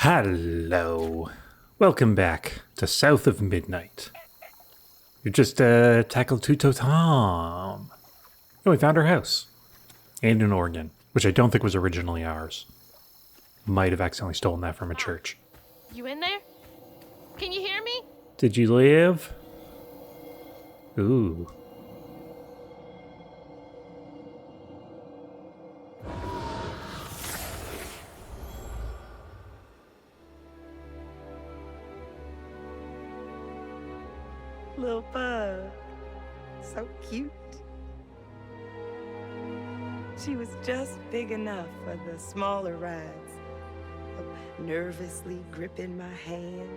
Hello. Welcome back to South of Midnight. You just tackled Tuto Tom. Oh, we found our house. And an organ, which I don't think was originally ours. Might have accidentally stolen that from a church. You in there? Can you hear me? Did you live? Ooh. Little bug. So cute. She was just big enough for the smaller rides. Nervously gripping my hand,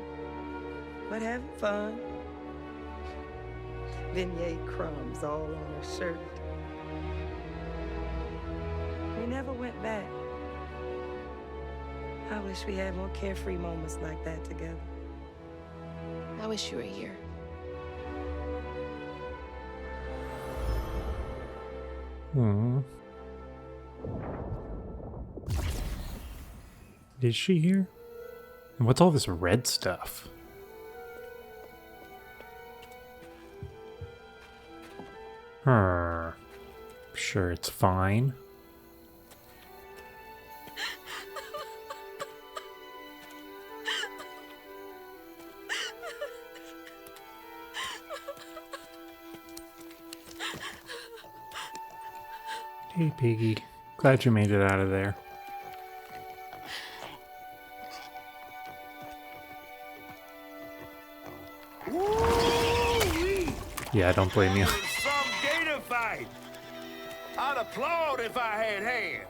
but having fun. Beignet crumbs all on her shirt. We never went back. I wish we had more carefree moments like that together. I wish you were here. Hmm. Is she here? And what's all this red stuff? Sure, it's fine. Hey, Piggy. Glad you made it out of there. Yeah, I don't blame you. Some gator fight. I'd applaud if I had hands.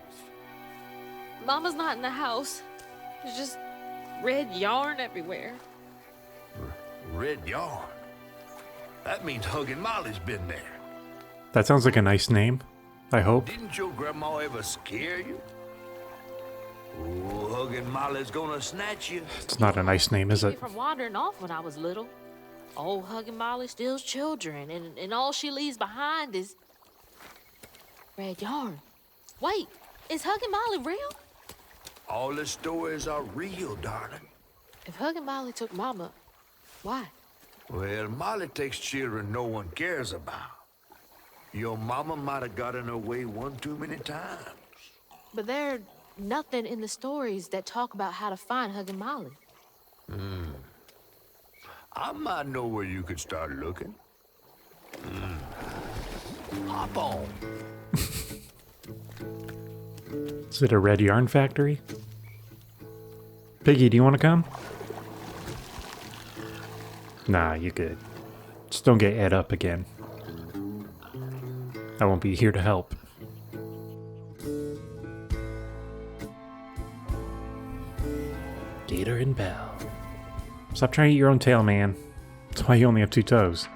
Mama's not in the house. There's just red yarn everywhere. Red yarn. That means Huggin' Molly's been there. That sounds like a nice name, I hope. Didn't your grandma ever scare you? Oh, Huggin' Molly's gonna snatch you. It's not a nice name, is Keep me it? from wandering off when I was little. Old Huggin' Molly steals children, and all she leaves behind is red yarn. Wait, is Huggin' Molly real? All the stories are real, darling. If Huggin' Molly took Mama, why? Well, Molly takes children no one cares about. Your mama might have got in her way one too many times. But there's nothing in the stories that talk about how to find Huggin' Molly. I might know where you could start looking. Hop on. Is it a red yarn factory? Piggy, do you want to come? Nah, you good. Just don't get Ed up again. I won't be here to help. Gator and Bell. Stop trying to eat your own tail, man. That's why you only have 2 toes.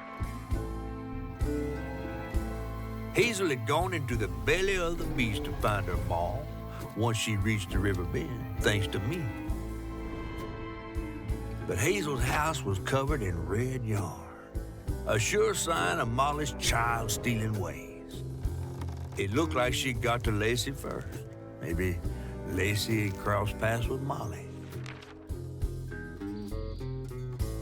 Hazel had gone into the belly of the beast to find her ma once she reached the river bend, thanks to me. But Hazel's house was covered in red yarn, a sure sign of Molly's child-stealing ways. It looked like she got to Lacey first. Maybe Lacey had crossed paths with Molly.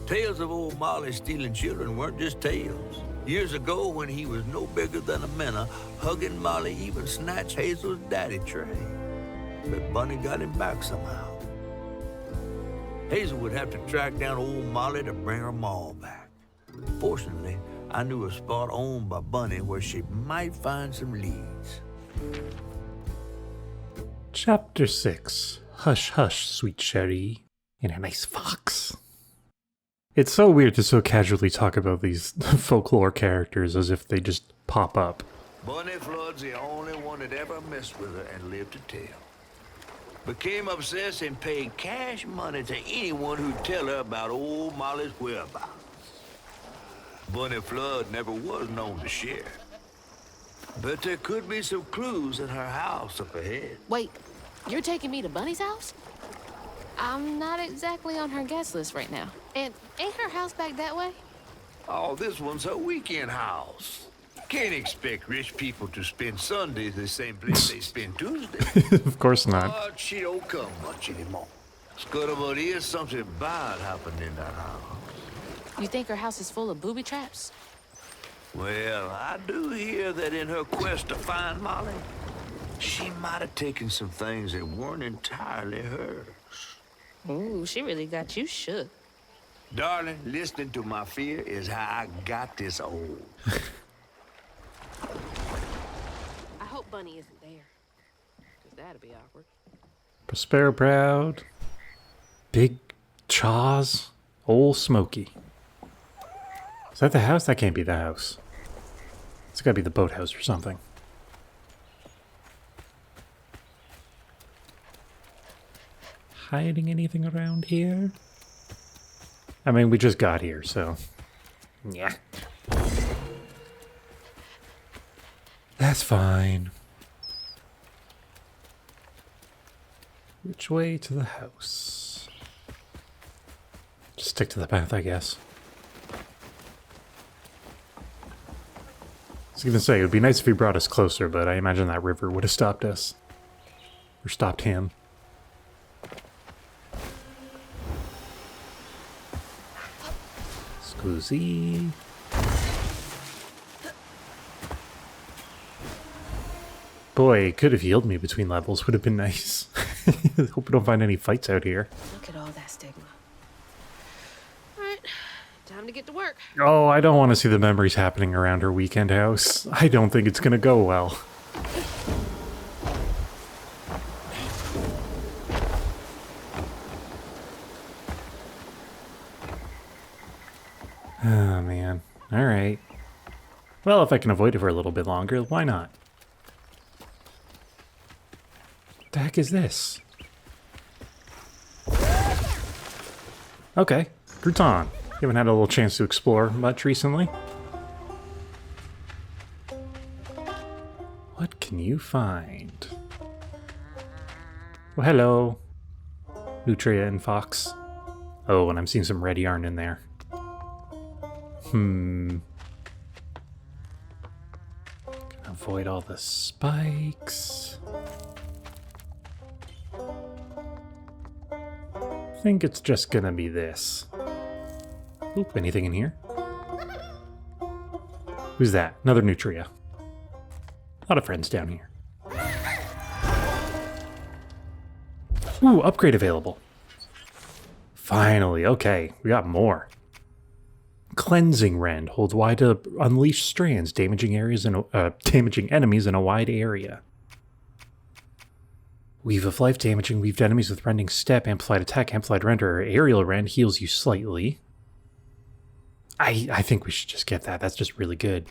Tales of old Molly stealing children weren't just tales. Years ago, when he was no bigger than a minnow, Huggin' Molly even snatched Hazel's daddy Trey. But Bunny got him back somehow. Hazel would have to track down old Molly to bring her ma back. Fortunately, I knew a spot owned by Bunny where she might find some leads. Chapter 6. Hush, hush, sweet Sherry. And a nice fox. It's so weird to so casually talk about these folklore characters as if they just pop up. Bunny Flood's the only one that ever messed with her and lived to tell. Became obsessed and paid cash money to anyone who'd tell her about old Molly's whereabouts. Bunny Flood never was known to share. But there could be some clues in her house up ahead. Wait, you're taking me to Bunny's house? I'm not exactly on her guest list right now. And ain't her house back that way? Oh, this one's her weekend house. Can't expect rich people to spend Sundays the same place they spend Tuesdays. Of course not. But she don't come much anymore. Scudder, but here's something bad happened in that house. You think her house is full of booby traps? Well, I do hear that in her quest to find Molly, she might have taken some things that weren't entirely hers. Ooh, she really got you shook. Darling, listening to my fear is how I got this old. I hope Bunny isn't there. Because that'd be awkward. Prospero Proud. Big Chaws. Old Smoky. Is that the house? That can't be the house. It's gotta be the boathouse or something. Hiding anything around here? I mean, we just got here, so... yeah. That's fine. Which way to the house? Just stick to the path, I guess. I was gonna say, it would be nice if he brought us closer, but I imagine that river would have stopped us. Or stopped him. Scusi. Boy, it could have healed me between levels. Would have been nice. Hope we don't find any fights out here. Look at all that stigma. Alright, time to get to work. Oh, I don't want to see the memories happening around her weekend house. I don't think it's gonna go well. Oh, man. Alright. Well, if I can avoid it for a little bit longer, why not? What the heck is this? Okay. Crouton. You haven't had a little chance to explore much recently. What can you find? Well, hello. Nutria and Fox. Oh, and I'm seeing some red yarn in there. Gonna avoid all the spikes. I think it's just gonna be this. Oop, anything in here? Who's that? Another Nutria. A lot of friends down here. Ooh, upgrade available. Finally, okay, we got more. Cleansing Rend holds wide to unleash strands, damaging enemies in a wide area. Weave of Life, damaging weaved enemies with Rending Step, Amplified Attack, Amplified Render, or Aerial Rend heals you slightly. I think we should just get that. That's just really good.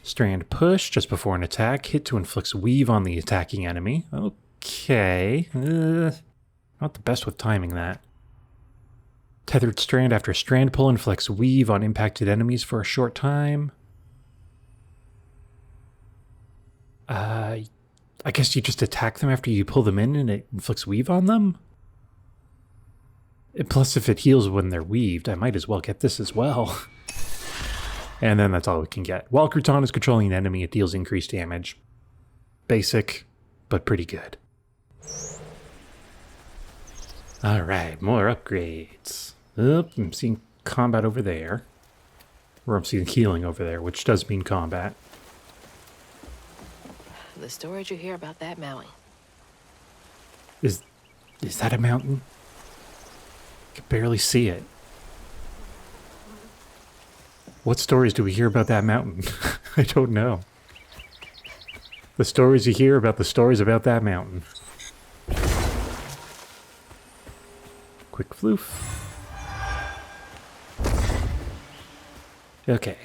Strand Push, just before an attack. Hit to inflicts weave on the attacking enemy. Okay. Not the best with timing that. Tethered Strand, after strand pull, inflicts weave on impacted enemies for a short time. I guess you just attack them after you pull them in and it inflicts weave on them? And plus, if it heals when they're weaved, I might as well get this as well. And then that's all we can get. While Crouton is controlling an enemy, it deals increased damage. Basic, but pretty good. Alright, more upgrades. Oop, I'm seeing combat over there. Or I'm seeing healing over there, which does mean combat. The stories you hear about that mountain. Is that a mountain? I can barely see it. What stories do we hear about that mountain? I don't know. The stories you hear about the stories about that mountain. Quick floof. Okay.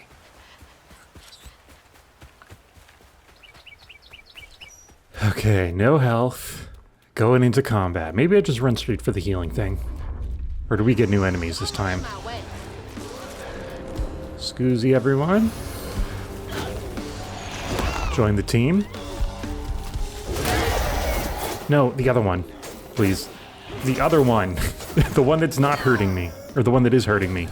Okay, no health. Going into combat. Maybe I just run straight for the healing thing. Or do we get new enemies this time? Scoozy, everyone. Join the team. No, the other one. Please. The other one. The one that's not hurting me. Or the one that is hurting me.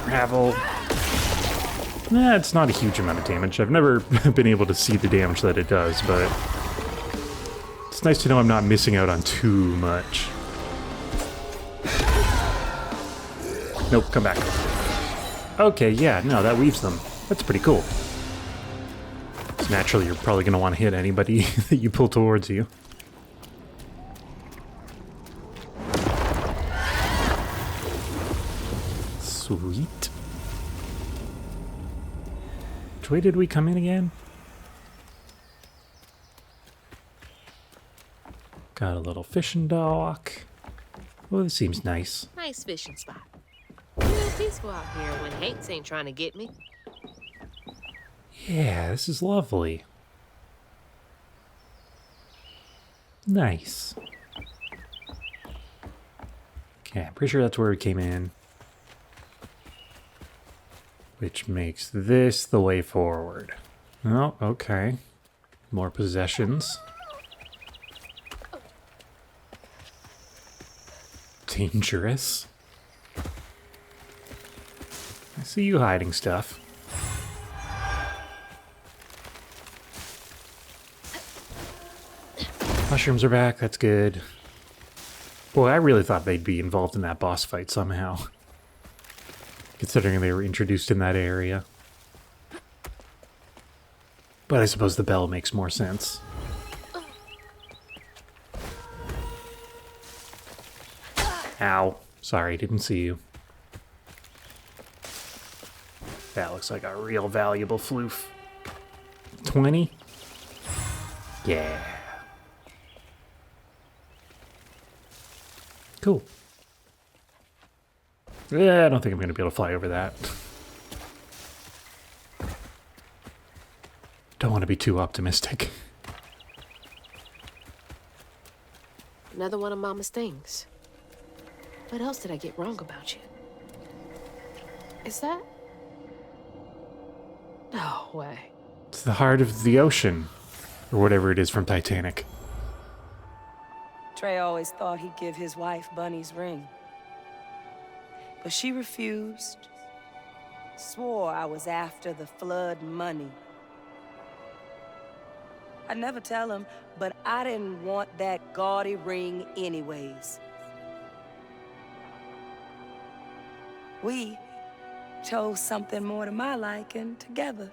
Gravel. Nah, it's not a huge amount of damage. I've never been able to see the damage that it does, but it's nice to know I'm not missing out on too much. Nope, come back. Okay, yeah, no, that weaves them. That's pretty cool. So naturally, you're probably going to want to hit anybody that you pull towards you. Sweet. Which way did we come in again? Got a little fishing dock. Oh, this seems nice. Nice fishing spot. Real peaceful out here when Hanks ain't trying to get me. Yeah, this is lovely. Nice. Okay, I'm pretty sure that's where we came in. Which makes this the way forward. Oh, okay. More possessions. Dangerous. I see you hiding stuff. Mushrooms are back, that's good. Boy, I really thought they'd be involved in that boss fight somehow. Considering they were introduced in that area. But I suppose the bell makes more sense. Ow. Sorry, didn't see you. That looks like a real valuable floof. 20? Yeah. Cool. Yeah, I don't think I'm going to be able to fly over that. Don't want to be too optimistic. Another one of Mama's things. What else did I get wrong about you? Is that? No way. It's the heart of the ocean. Or whatever it is from Titanic. Trey always thought he'd give his wife Bunny's ring. But she refused. Swore I was after the flood money. I'd never tell him, but I didn't want that gaudy ring anyways. We chose something more to my liking together.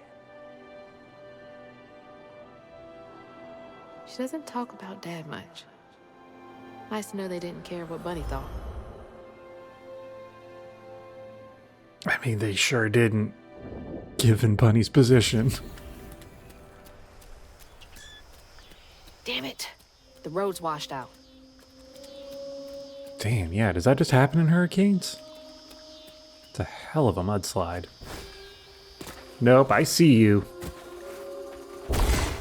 She doesn't talk about Dad much. Nice to know they didn't care what Bunny thought. I mean, they sure didn't, given Bunny's position. Damn it! The road's washed out. Damn, yeah, does that just happen in hurricanes? It's a hell of a mudslide. Nope, I see you.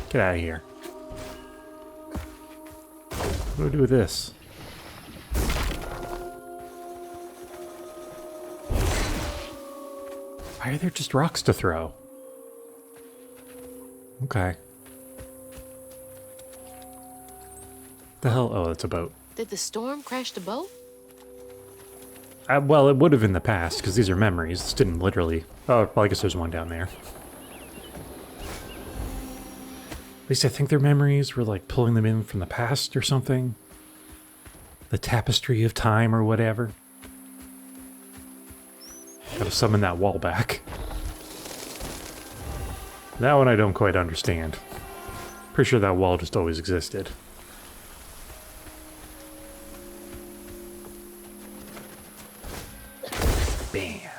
Get out of here. What do I do with this? Why are there just rocks to throw? Okay. The hell? Oh, that's a boat. Did the storm crash the boat? Well, it would have in the past, because these are memories. This didn't literally... Oh, well, I guess there's one down there. At least I think they're memories. We're like pulling them in from the past or something. The tapestry of time or whatever. Gotta summon that wall back. That one I don't quite understand. Pretty sure that wall just always existed. Bam.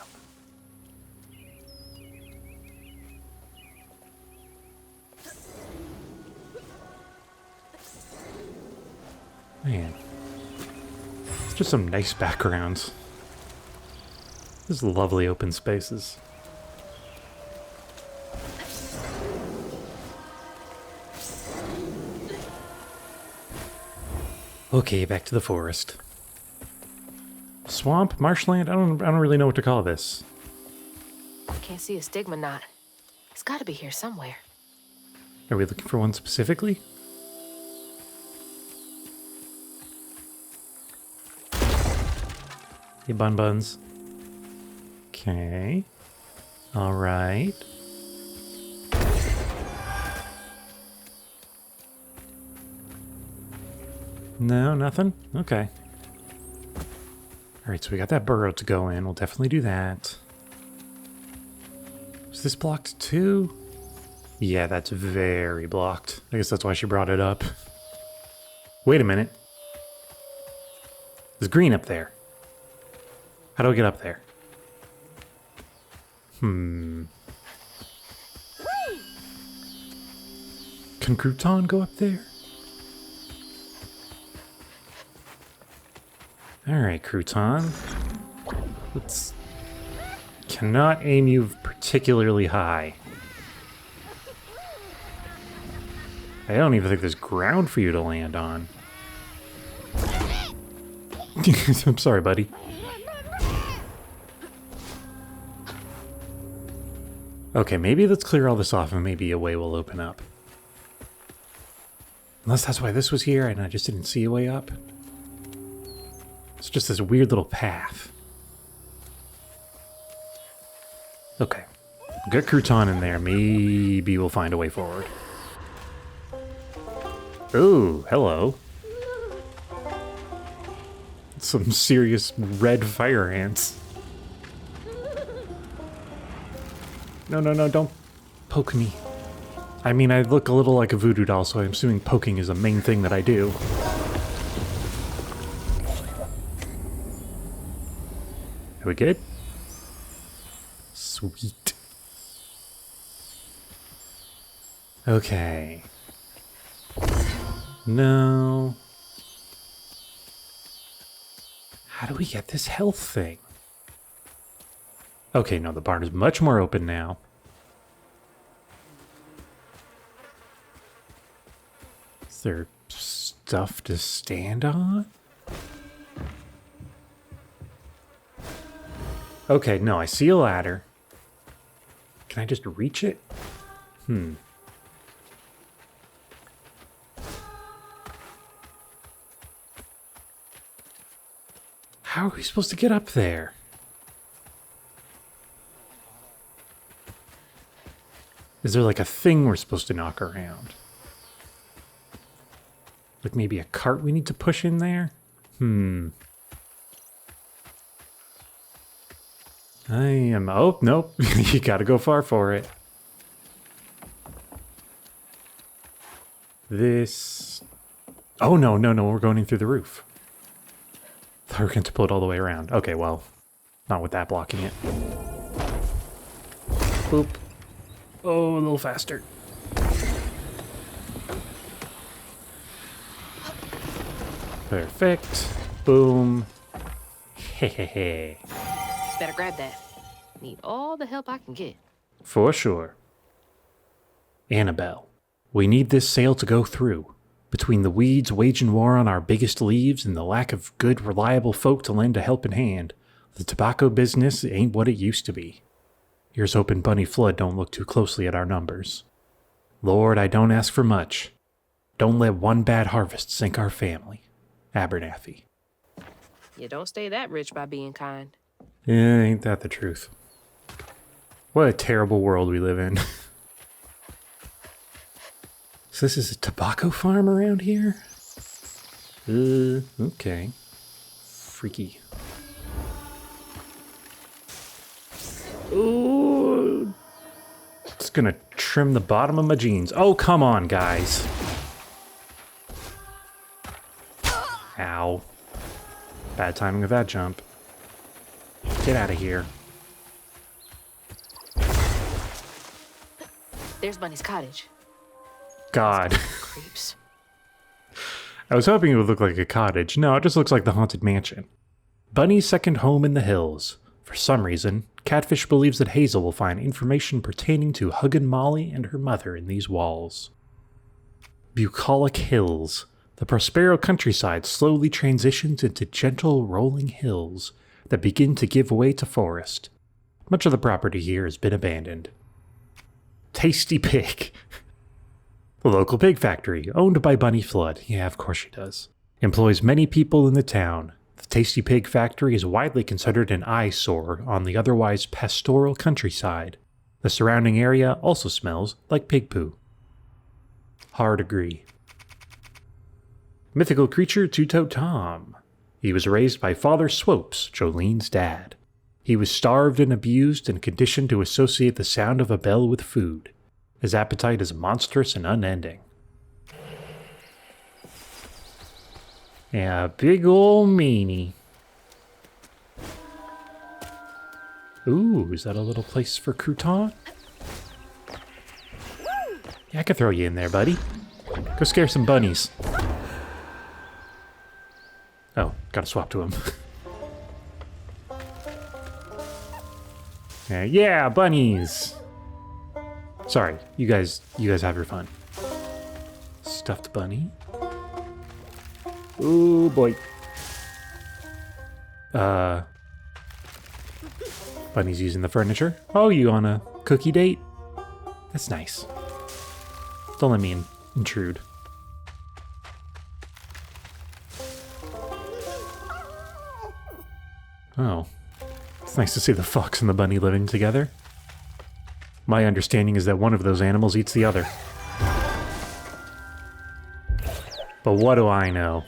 Man. It's just some nice backgrounds. This is lovely open spaces. Okay, back to the forest. Swamp, marshland, I don't really know what to call this. I can't see a stigma knot. It's gotta be here somewhere. Are we looking for one specifically? Hey, bun buns. Okay. All right. No, nothing? Okay. All right, so we got that burrow to go in. We'll definitely do that. Is this blocked too? Yeah, that's very blocked. I guess that's why she brought it up. Wait a minute. There's green up there. How do I get up there? Can Crouton go up there? Alright, Crouton. Let's... Cannot aim you particularly high. I don't even think there's ground for you to land on. I'm sorry, buddy. Okay, maybe let's clear all this off and maybe a way will open up. Unless that's why this was here and I just didn't see a way up. It's just this weird little path. Okay. Get Crouton in there. Maybe we'll find a way forward. Ooh, hello. Some serious red fire ants. No, don't poke me. I mean, I look a little like a voodoo doll, so I'm assuming poking is the main thing that I do. Are we good? Sweet. Okay. No. How do we get this health thing? Okay, no, the barn is much more open now. Is there stuff to stand on? Okay, no, I see a ladder. Can I just reach it? How are we supposed to get up there? Is there like a thing we're supposed to knock around? Like maybe a cart we need to push in there? I am... Oh, nope. You gotta go far for it. This... Oh, no, we're going in through the roof. Thought we were going to pull it all the way around. Okay, well, not with that blocking it. Boop. Oh, a little faster. Perfect. Boom. Hehehe. Better grab that. Need all the help I can get. For sure. Annabelle, we need this sale to go through. Between the weeds waging war on our biggest leaves and the lack of good, reliable folk to lend a helping hand, the tobacco business ain't what it used to be. Here's hoping Bunny Flood don't look too closely at our numbers. Lord, I don't ask for much. Don't let one bad harvest sink our family. Abernathy. You don't stay that rich by being kind. Yeah, ain't that the truth? What a terrible world we live in. So this is a tobacco farm around here? Okay. Freaky. Ooh. It's gonna trim the bottom of my jeans. Oh, come on, guys. Ow. Bad timing of that jump. Get out of here. There's Bunny's cottage. God. Creeps. I was hoping it would look like a cottage. No, it just looks like the Haunted Mansion. Bunny's second home in the hills. For some reason, Catfish believes that Hazel will find information pertaining to Huggin' Molly and her mother in these walls. Bucolic Hills. The Prospero countryside slowly transitions into gentle rolling hills that begin to give way to forest. Much of the property here has been abandoned. Tasty Pig. The local pig factory, owned by Bunny Flood. Yeah, of course she does. Employs many people in the town. The Tasty Pig factory is widely considered an eyesore on the otherwise pastoral countryside. The surrounding area also smells like pig poo. Hard agree. Mythical creature Two-Toed Tom. He was raised by Father Swopes, Jolene's dad. He was starved and abused and conditioned to associate the sound of a bell with food. His appetite is monstrous and unending. Yeah, big ol' meanie. Ooh, is that a little place for crouton? Yeah, I could throw you in there, buddy. Go scare some bunnies. Oh, gotta swap to him. Yeah, bunnies! Sorry, you guys have your fun. Stuffed bunny. Ooh, boy. Bunny's using the furniture. Oh, you on a cookie date? That's nice. Don't let me intrude. Oh. It's nice to see the fox and the bunny living together. My understanding is that one of those animals eats the other. But what do I know?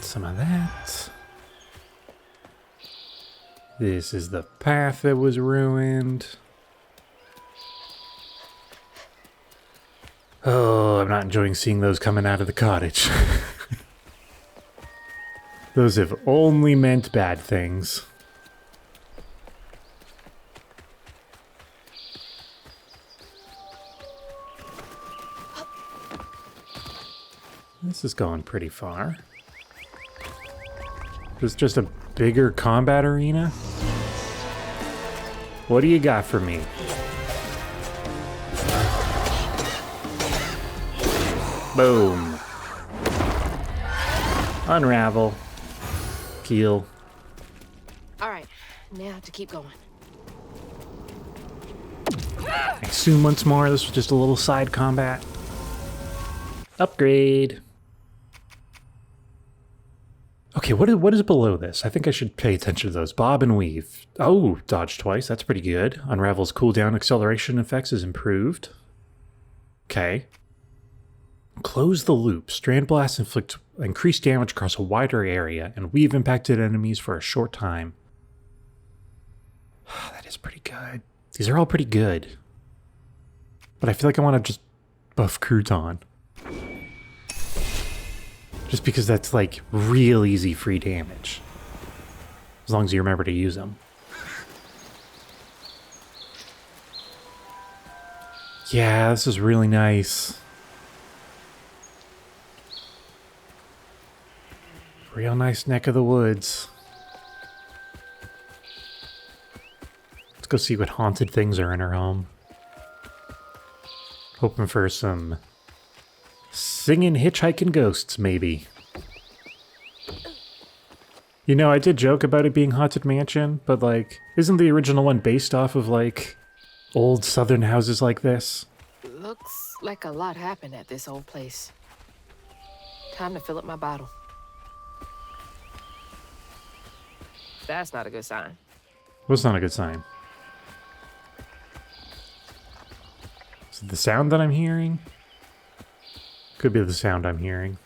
Some of that. This is the path that was ruined. Oh, I'm not enjoying seeing those coming out of the cottage. Those have only meant bad things. This is going pretty far. It's just a bigger combat arena? What do you got for me? Boom. Unravel. Peel. All right, now to keep going. I assume once more this was just a little side combat. Upgrade. Okay, what is below this? I think I should pay attention to those. Bob and weave. Oh, dodge twice. That's pretty good. Unravel's cooldown acceleration effects is improved. Okay. Close the loop. Strand blasts inflict increased damage across a wider area, and weave impacted enemies for a short time. That is pretty good. These are all pretty good. But I feel like I want to just buff Crouton. Just because that's like real easy free damage. As long as you remember to use them. Yeah, this is really nice. Real nice neck of the woods. Let's go see what haunted things are in her home. Hoping for some singing hitchhiking ghosts, maybe. You know, I did joke about it being Haunted Mansion, but like, isn't the original one based off of like old southern houses like this? Looks like a lot happened at this old place. Time to fill up my bottle. That's not a good sign. What's not a good sign? Is it the sound that I'm hearing? Could be the sound I'm hearing.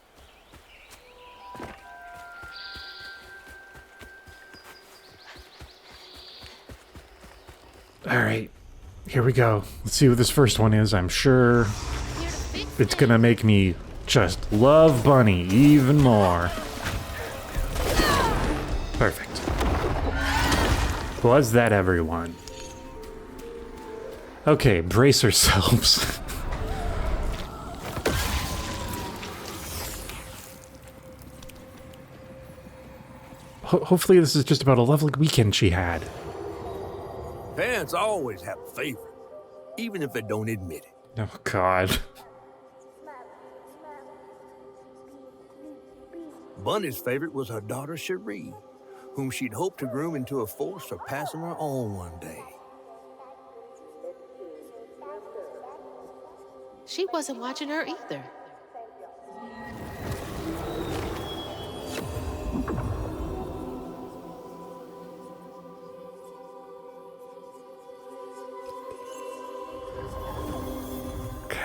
Alright, here we go. Let's see what this first one is. I'm sure it's gonna make me just love Bunny even more. Perfect. Was that everyone? Okay, brace ourselves. Hopefully this is just about a lovely weekend she had. Parents always have a favorite, even if they don't admit it. Oh, God. Bunny's favorite was her daughter Cherie, whom she'd hoped to groom into a force for passing her on one day. She wasn't watching her either.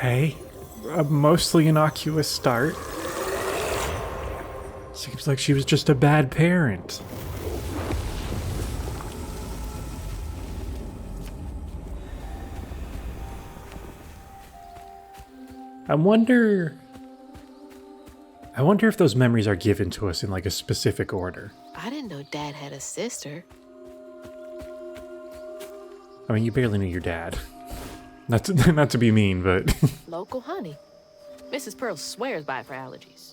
Okay. A mostly innocuous start. Seems like she was just a bad parent. I wonder if those memories are given to us in like a specific order. I didn't know Dad had a sister. I mean, you barely knew your dad. Not to be mean, but Local honey. Mrs. Pearl swears by it for allergies.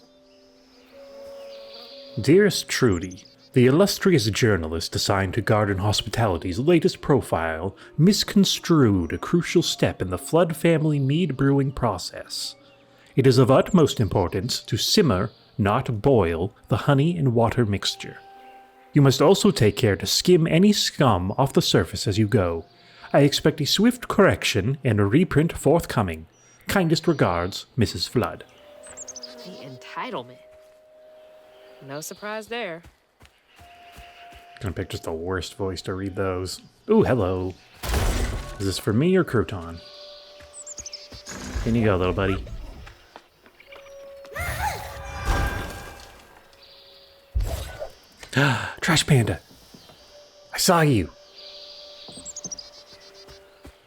Dearest Trudy, the illustrious journalist assigned to Garden Hospitality's latest profile misconstrued a crucial step in the Flood family mead brewing process. It is of utmost importance to simmer, not boil, the honey and water mixture. You must also take care to skim any scum off the surface as you go. I expect a swift correction and a reprint forthcoming. Kindest regards, Mrs. Flood. The entitlement. No surprise there. Gonna pick just the worst voice to read those. Ooh, hello. Is this for me or Crouton? In you go, little buddy. Trash Panda. I saw you.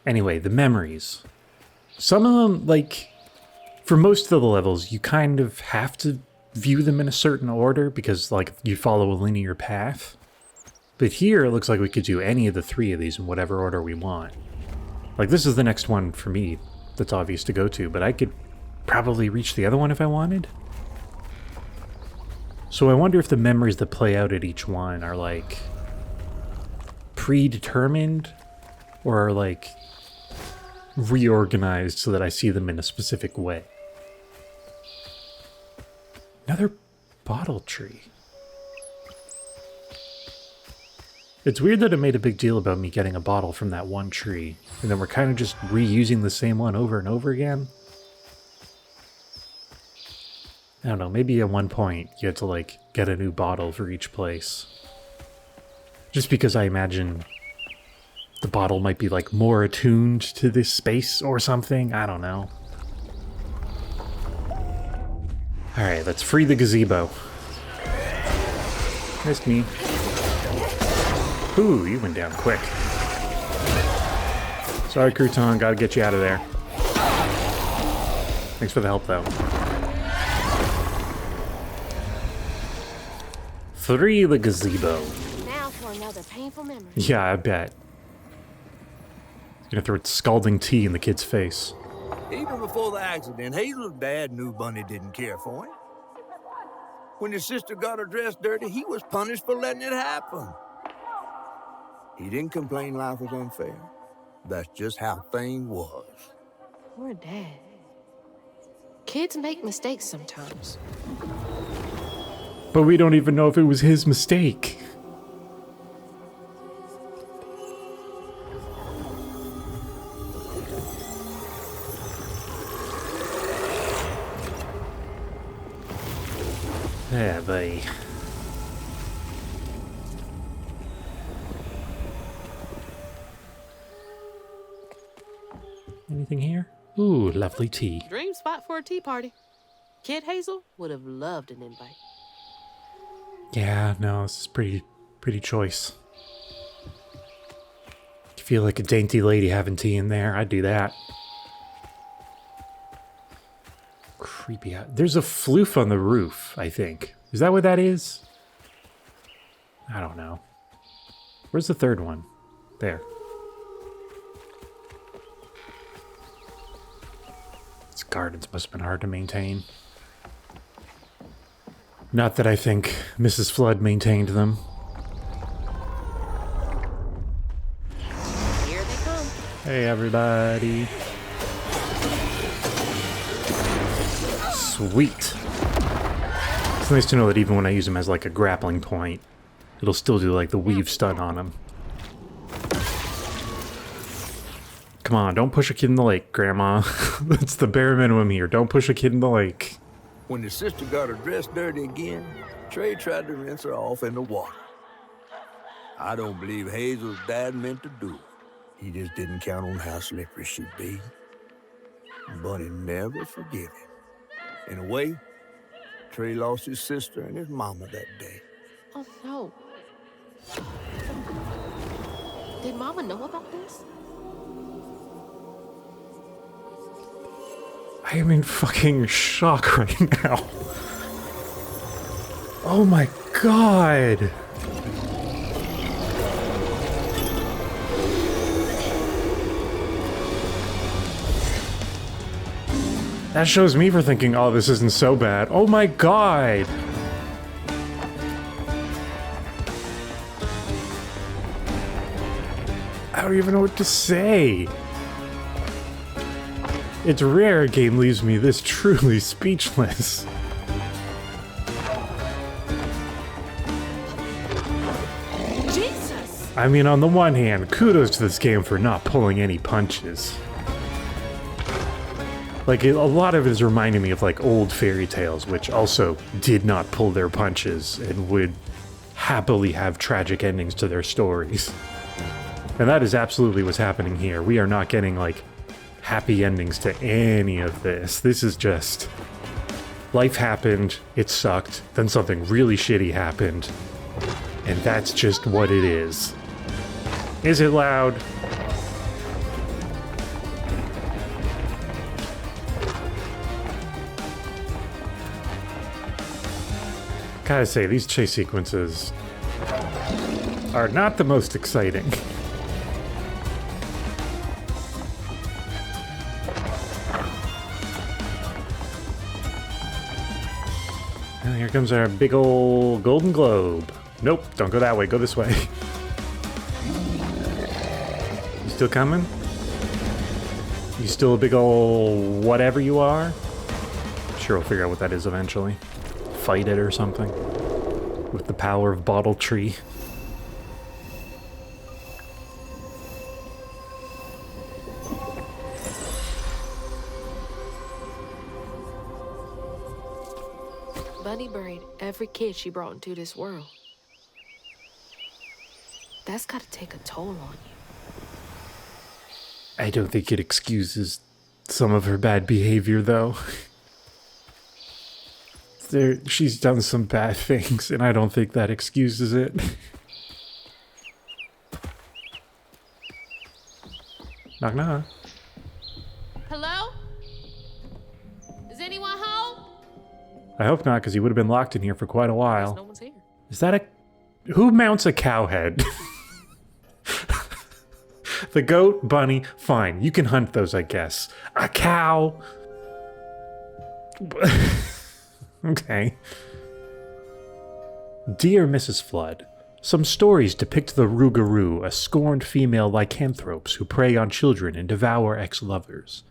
Anyway, the memories. Some of them, like, for most of the levels, you kind of have to view them in a certain order because, like, you follow a linear path. But here, it looks like we could do any of the three of these in whatever order we want. Like, this is the next one for me that's obvious to go to, but I could probably reach the other one if I wanted. So I wonder if the memories that play out at each one are, like, predetermined or are, like, reorganized so that I see them in a specific way. Another bottle tree. It's weird that it made a big deal about me getting a bottle from that one tree, and then we're kind of just reusing the same one over and over again. I don't know, maybe at one point you had to, like, get a new bottle for each place. Just because I imagine the bottle might be, like, more attuned to this space or something. I don't know. Alright, let's free the gazebo. Missed me. Ooh, you went down quick. Sorry, Crouton, gotta get you out of there. Thanks for the help, though. Free the gazebo. Now for another painful memory. Yeah, I bet. Gonna throw scalding tea in the kid's face. Even before the accident, Hazel's dad knew Bunny didn't care for him. When his sister got her dress dirty, he was punished for letting it happen. He didn't complain life was unfair. That's just how things was. Poor Dad. Kids make mistakes sometimes. But we don't even know if it was his mistake. Yeah, buddy. Anything here? Ooh, lovely tea. Dream spot for a tea party. Kid Hazel would have loved an invite. Yeah, no, this is pretty choice. You feel like a dainty lady having tea in there. I'd do that. Creepy. There's a floof on the roof, I think. Is that what that is? I don't know. Where's the third one? There. These gardens must have been hard to maintain. Not that I think Mrs. Flood maintained them. Here they come. Hey, everybody. Sweet. It's nice to know that even when I use them as like a grappling point, it'll still do like the weave stun on them. Come on, don't push a kid in the lake, Grandma. That's the bare minimum here. Don't push a kid in the lake. When his sister got her dress dirty again, Trey tried to rinse her off in the water. I don't believe Hazel's dad meant to do it. He just didn't count on how slippery she'd be. Bunny never forgave him. In a way, Trey lost his sister and his mama that day. Oh, no. Did Mama know about this? I am in fucking shock right now. Oh my god. That shows me for thinking, oh, this isn't so bad. Oh my god. I don't even know what to say. It's rare a game leaves me this truly speechless. Jesus! I mean, on the one hand, kudos to this game for not pulling any punches. Like, a lot of it is reminding me of, like, old fairy tales, which also did not pull their punches and would happily have tragic endings to their stories. And that is absolutely what's happening here. We are not getting, like, happy endings to any of this. This is just... life happened, it sucked, then something really shitty happened, and that's just what it is. Is it loud? Gotta say, these chase sequences are not the most exciting. And here comes our big ol' golden globe. Nope, don't go that way, go this way. You still coming? You still a big ol' whatever you are? Sure, we'll figure out what that is eventually. Fight it or something. With the power of Bottle Tree. Bunny buried every kid she brought into this world. That's gotta take a toll on you. I don't think it excuses some of her bad behavior, though. She's done some bad things, and I don't think that excuses it. Knock knock. Hello? Is anyone home? I hope not, because he would have been locked in here for quite a while. No one's here. Is that a... who mounts a cow head? The goat, bunny, fine. You can hunt those, I guess. A cow... Okay. Dear Mrs. Flood, some stories depict the Rougarou as scorned female lycanthropes who prey on children and devour ex-lovers.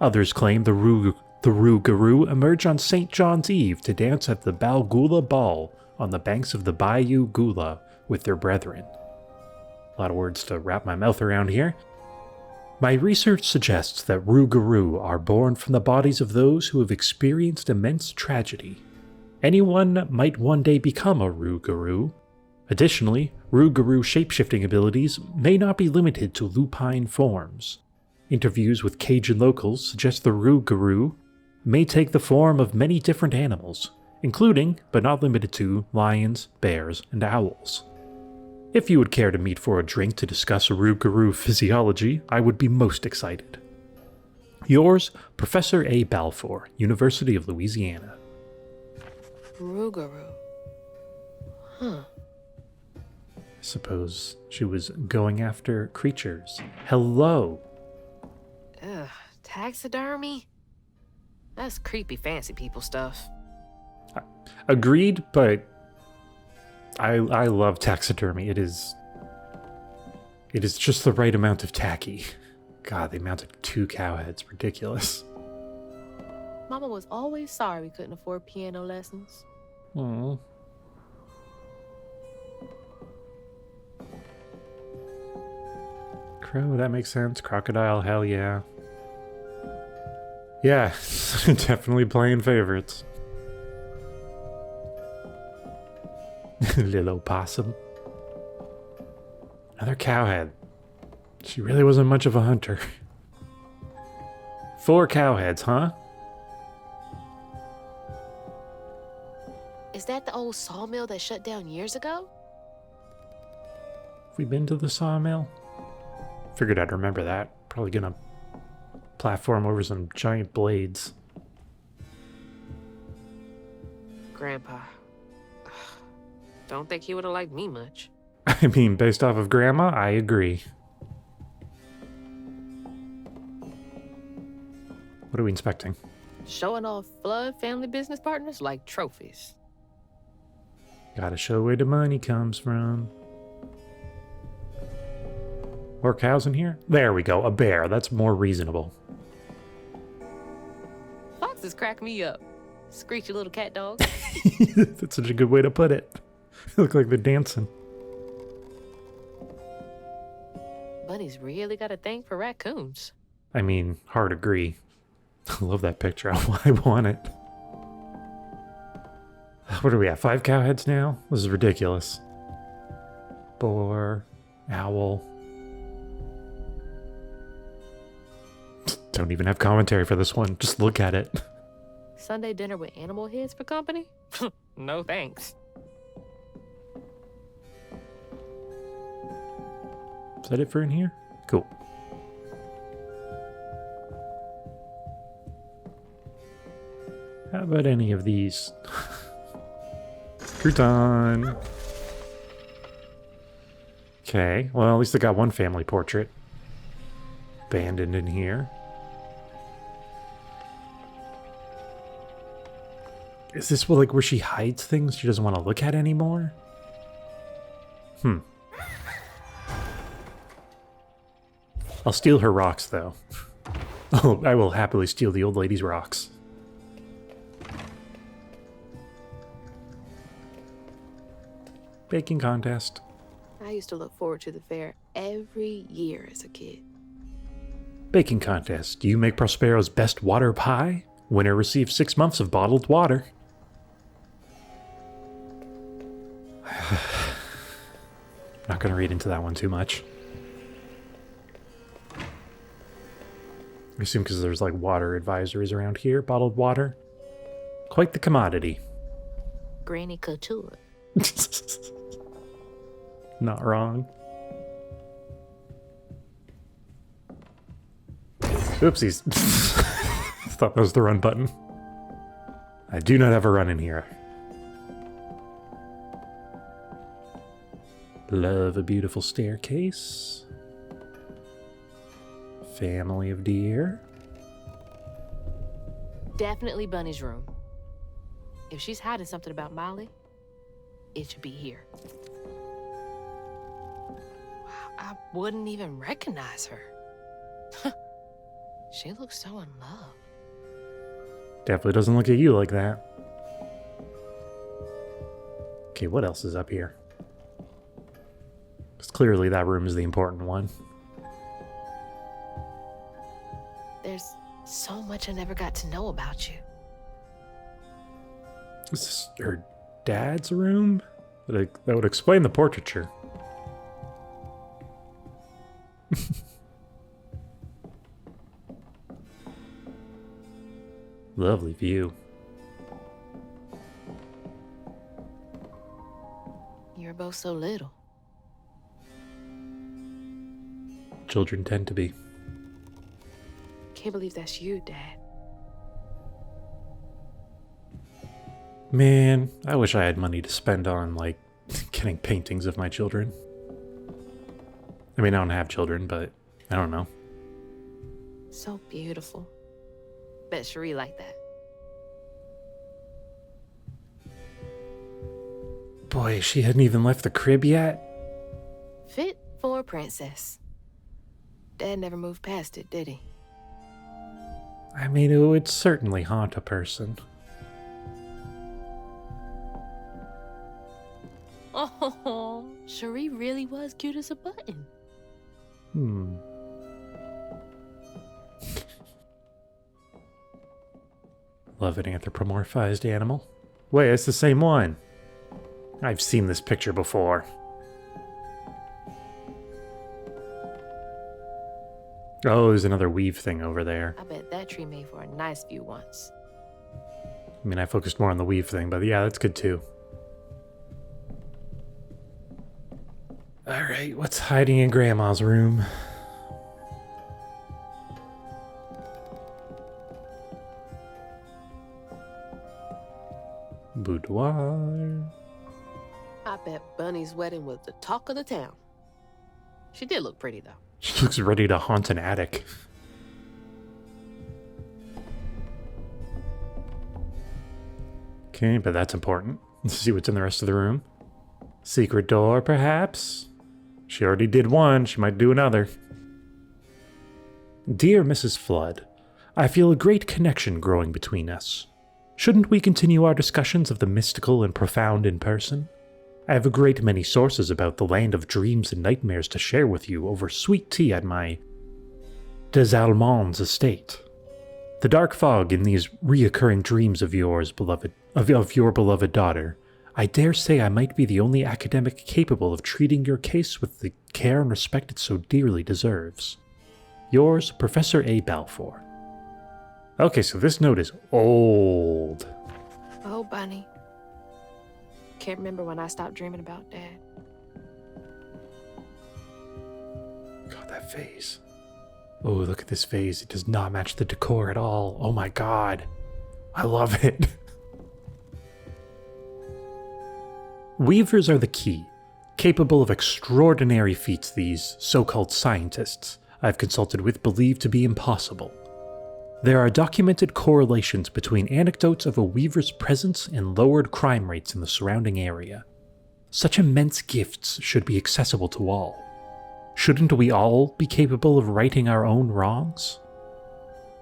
Others claim the Rougarou emerge on St. John's Eve to dance at the Balgula Ball on the banks of the Bayou Gula with their brethren. A lot of words to wrap my mouth around here. My research suggests that Rougarou are born from the bodies of those who have experienced immense tragedy. Anyone might one day become a Rougarou. Additionally, Rougarou shapeshifting abilities may not be limited to lupine forms. Interviews with Cajun locals suggest the Rougarou may take the form of many different animals, including, but not limited to, lions, bears, and owls. If you would care to meet for a drink to discuss Rougarou physiology, I would be most excited. Yours, Professor A. Balfour, University of Louisiana. Rougarou. Huh. I suppose she was going after creatures. Hello! Ugh, taxidermy? That's creepy fancy people stuff. Agreed, but I love taxidermy. It is just the right amount of tacky. God, they mounted 2 cow heads. Ridiculous. Mama was always sorry we couldn't afford piano lessons. Aww. Crow, that makes sense. Crocodile, hell yeah. Yeah, definitely playing favorites. Little opossum. Another cowhead. She really wasn't much of a hunter. 4 cow heads, huh? Is that the old sawmill that shut down years ago? Have we been to the sawmill? Figured I'd remember that. Probably gonna platform over some giant blades. Grandpa. Don't think he would have liked me much. I mean, based off of Grandma, I agree. What are we inspecting? Showing off Flood family business partners like trophies. Gotta show where the money comes from. More cows in here? There we go, a bear. That's more reasonable. Foxes crack me up. Screechy little cat dog. That's such a good way to put it. They look like they're dancing. Bunny's really got a thing for raccoons. I mean, hard agree. I love that picture. I want it. What are we at? 5 cow heads now? This is ridiculous. Boar, owl. Don't even have commentary for this one. Just look at it. Sunday dinner with animal heads for company? No thanks. Is that it for in here? Cool. How about any of these? Crouton. Okay, well, at least I got one family portrait. Abandoned in here. Is this like where she hides things she doesn't want to look at anymore? I'll steal her rocks, though. Oh, I will happily steal the old lady's rocks. Baking contest. I used to look forward to the fair every year as a kid. Baking contest. Do you make Prospero's best water pie? Winner receives 6 months of bottled water. Not going to read into that one too much. I assume because there's like water advisories around here. Bottled water. Quite the commodity. Granny Couture. Not wrong. Oopsies. Thought that was the run button. I do not have a run in here. Love a beautiful staircase. Family of deer. Definitely Bunny's room. If she's hiding something about Molly, it should be here. Wow, I wouldn't even recognize her. She looks so in love. Definitely doesn't look at you like that. Okay, what else is up here? Because clearly that room is the important one. There's so much I never got to know about you. Is this her dad's room? That would explain the portraiture. Lovely view. You're both so little. Children tend to be. Can't believe that's you, Dad. Man, I wish I had money to spend on, like, getting paintings of my children. I mean, I don't have children, but I don't know. So beautiful. Bet Cherie liked that. Boy, she hadn't even left the crib yet. Fit for a princess. Dad never moved past it, did he? I mean, it would certainly haunt a person. Oh, Cherie really was cute as a button. Love an anthropomorphized animal. Wait, it's the same one. I've seen this picture before. Oh, there's another weave thing over there. I bet that tree made for a nice view once. I mean, I focused more on the weave thing, but yeah, that's good too. Alright, what's hiding in Grandma's room? Boudoir. I bet Bunny's wedding was the talk of the town. She did look pretty, though. She looks ready to haunt an attic. Okay, but that's important. Let's see what's in the rest of the room. Secret door, perhaps? She already did one. She might do another. Dear Mrs. Flood, I feel a great connection growing between us. Shouldn't we continue our discussions of the mystical and profound in person? I have a great many sources about the land of dreams and nightmares to share with you over sweet tea at my Des Allemands estate. The dark fog in these reoccurring dreams of yours, beloved, of your beloved daughter, I dare say I might be the only academic capable of treating your case with the care and respect it so dearly deserves. Yours, Professor A. Balfour. Okay, so this note is old. Oh, Bunny. Can't remember when I stopped dreaming about Dad. God, that vase. Oh, look at this vase. It does not match the decor at all. Oh my god. I love it. Weavers are the key, capable of extraordinary feats these so-called scientists I've consulted with believe to be impossible. There are documented correlations between anecdotes of a weaver's presence and lowered crime rates in the surrounding area. Such immense gifts should be accessible to all. Shouldn't we all be capable of righting our own wrongs?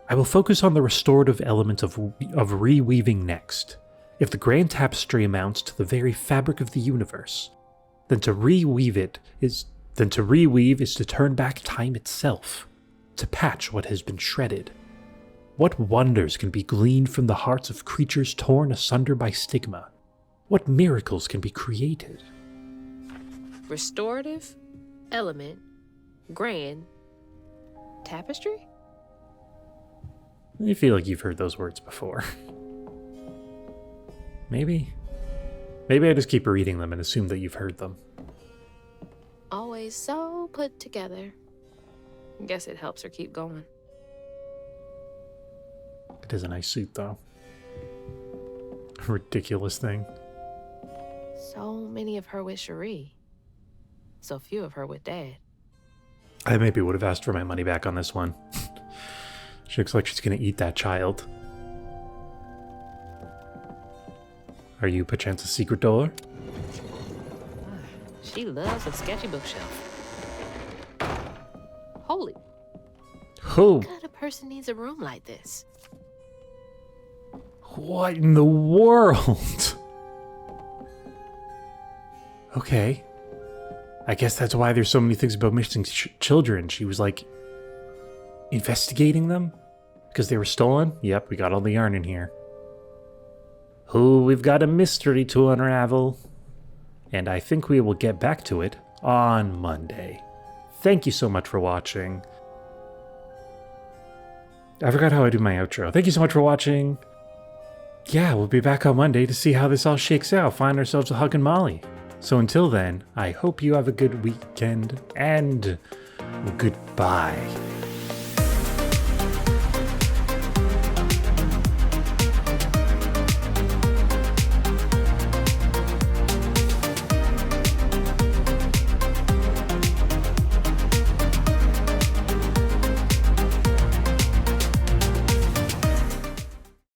I will focus on the restorative element of reweaving next. If the grand tapestry amounts to the very fabric of the universe, then to reweave is to turn back time itself, to patch what has been shredded. What wonders can be gleaned from the hearts of creatures torn asunder by stigma? What miracles can be created? Restorative, element, grand, tapestry? I feel like you've heard those words before. Maybe? Maybe I just keep reading them and assume that you've heard them. Always so put together. Guess it helps her keep going. It is a nice suit, though. Ridiculous thing. So many of her with Cherie. So few of her with Dad. I maybe would have asked for my money back on this one. She looks like she's gonna eat that child. Are you perchance a secret door? She loves a sketchy bookshelf. Holy, Who? what kind of person needs a room like this? What in the world? Okay. I guess that's why there's so many things about missing children. She was like investigating them because they were stolen. Yep, we got all the yarn in here. Oh, we've got a mystery to unravel. And I think we will get back to it on Monday. Thank you so much for watching. I forgot how I do my outro. Thank you so much for watching. Yeah, we'll be back on Monday to see how this all shakes out. Find ourselves a Hug and Molly. So until then, I hope you have a good weekend and goodbye.